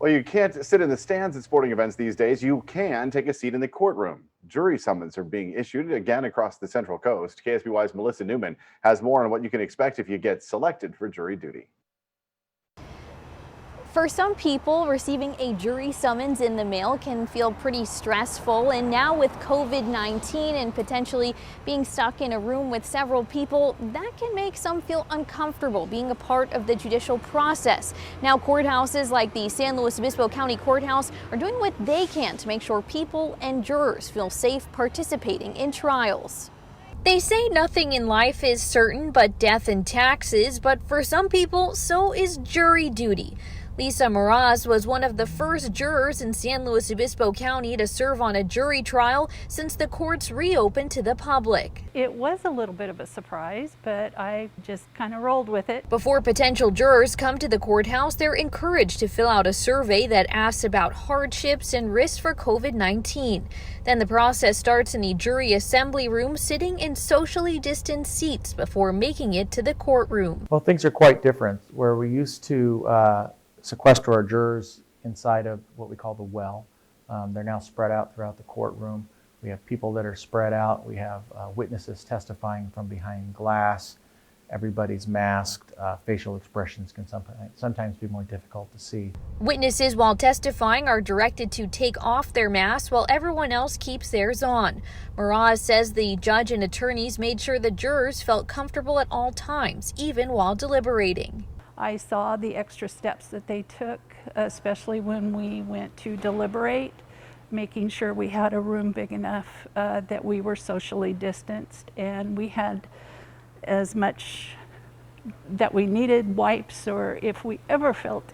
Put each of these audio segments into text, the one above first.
Well, you can't sit in the stands at sporting events these days. You can take a seat in the courtroom. Jury summons are being issued again across the Central Coast. KSBY's Melissa Newman has more on what you can expect if you get selected for jury duty. For some people, receiving a jury summons in the mail can feel pretty stressful, and now with COVID-19 and potentially being stuck in a room with several people, that can make some feel uncomfortable being a part of the judicial process. Now, courthouses like the San Luis Obispo County Courthouse are doing what they can to make sure people and jurors feel safe participating in trials. They say nothing in life is certain but death and taxes, but for some people, so is jury duty. Lisa Moraz was one of the first jurors in San Luis Obispo County to serve on a jury trial since the courts reopened to the public. It was a little bit of a surprise, but I just kind of rolled with it. Before potential jurors come to the courthouse, they're encouraged to fill out a survey that asks about hardships and risks for COVID-19. Then the process starts in the jury assembly room, sitting in socially distanced seats before making it to the courtroom. Well, things are quite different. Where we used to sequester our jurors inside of what we call the well. They're now spread out throughout the courtroom. We have people that are spread out. We have witnesses testifying from behind glass. Everybody's masked. Facial expressions can sometimes be more difficult to see. Witnesses, while testifying, are directed to take off their masks while everyone else keeps theirs on. Moraz says the judge and attorneys made sure the jurors felt comfortable at all times, even while deliberating. I saw the extra steps that they took, especially when we went to deliberate, making sure we had a room big enough that we were socially distanced, and we had as much that we needed wipes, or if we ever felt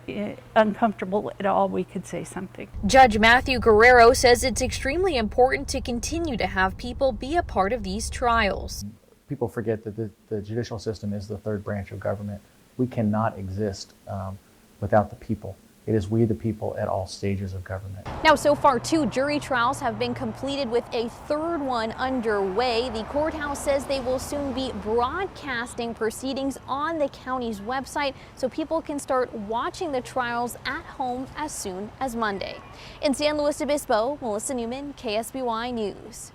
uncomfortable at all, we could say something. Judge Matthew Guerrero says it's extremely important to continue to have people be a part of these trials. People forget that the judicial system is the third branch of government. We cannot exist without the people. It is we the people at all stages of government. Now, so far, 2 jury trials have been completed with a third one underway. The courthouse says they will soon be broadcasting proceedings on the county's website so people can start watching the trials at home as soon as Monday. In San Luis Obispo, Melissa Newman, KSBY News.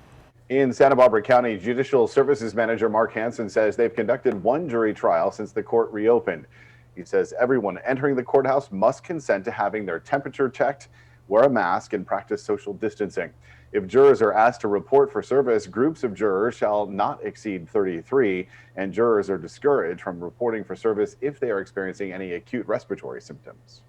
In Santa Barbara County, Judicial Services Manager Mark Hansen says they've conducted 1 jury trial since the court reopened. He says everyone entering the courthouse must consent to having their temperature checked, wear a mask, and practice social distancing. If jurors are asked to report for service, groups of jurors shall not exceed 33, and jurors are discouraged from reporting for service if they are experiencing any acute respiratory symptoms.